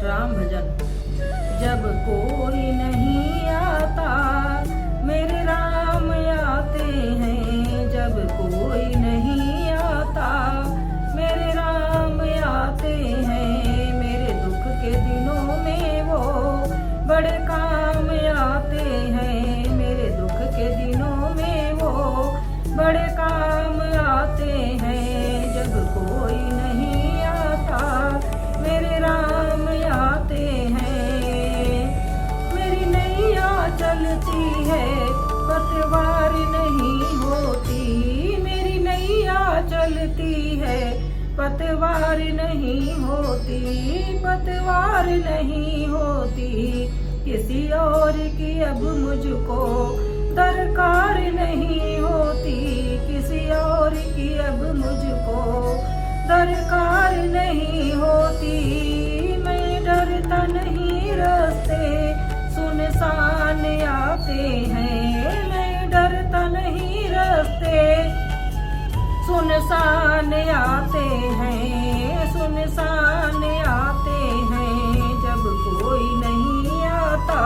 राम भजन। जब कोई नहीं आता मेरे राम आते हैं, जब कोई नहीं आता मेरे राम आते हैं। मेरे दुख के दिनों में वो बड़े काम आते हैं, मेरे दुख के दिनों में वो बड़े काम आते हैं। जब कोई नहीं आता मेरे राम आते हैं। मेरी नैया चलती है पतवार नहीं होती, मेरी नैया चलती है पतवार नहीं होती, पतवार नहीं होती। किसी और की अब मुझको दरकार नहीं होती, किसी और की अब मुझको दरकार नहीं होती। मैं डरता नहीं रास्ते सुनसान आते हैं, मैं डरता नहीं रास्ते सुनसान आते हैं, सुनसान आते हैं। जब कोई नहीं आता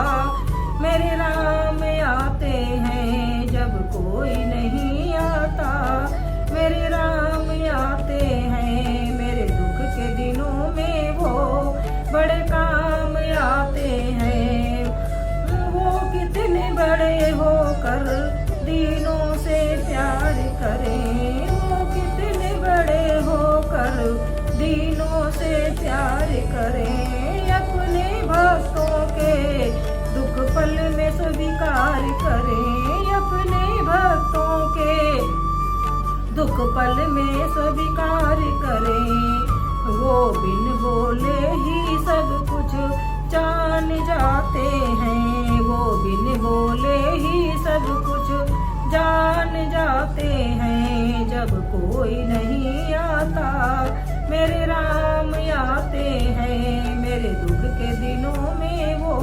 मेरे राम आते हैं, जब कोई नहीं आता मेरे राम आते हैं। मेरे दुख के दिनों में वो बड़े काम आते हैं। वो कितने बड़े होकर दीनों से प्यार करें, वो कितने बड़े होकर दीनों से प्यार करें। अपने भक्तों के दुख पल में स्वीकार करें, अपने भक्तों के दुख पल में स्वीकार करें। वो बिन बोले ही सब कुछ जान जाते हैं, वो बिन बोले ही सब कुछ जान जाते हैं। जब कोई नहीं आता मेरे राम आते हैं, मेरे दुख के दिनों में वो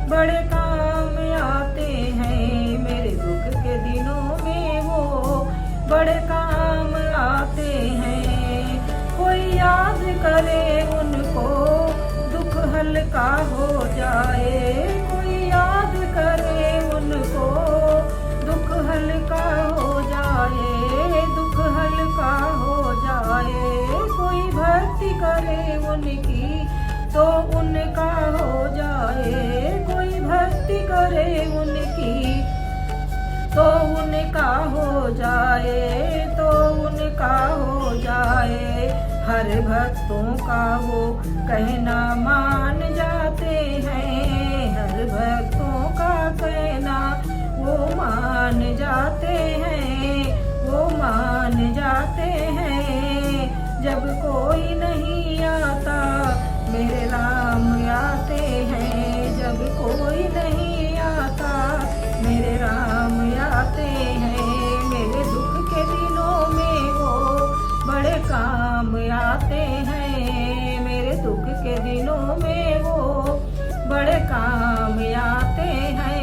बड़े काम आते हैं, मेरे दुख के दिनों में वो बड़े काम आते हैं। कोई याद करे उनको दुख हल्का हो जाए, कोई याद करे उनको दुख हल्का हो जाए, दुख हल्का हो जाए। कोई भक्ति करे उनकी तो उनका हो जाए, कोई भक्ति करे उनकी तो उनका हो जाए, तो उनका हो जाए। हर भक्तों का वो कहना मान जाते हैं, हर भक्तों का कहना वो मान जाते हैं, वो मान जाते हैं। जब कोई नहीं आता मेरे राम आते हैं, जब कोई नहीं आता मेरे राम आते हैं। मेरे दुख के दिनों में वो बड़े काम आते हैं, मेरे दुख के दिनों में वो बड़े काम आते हैं।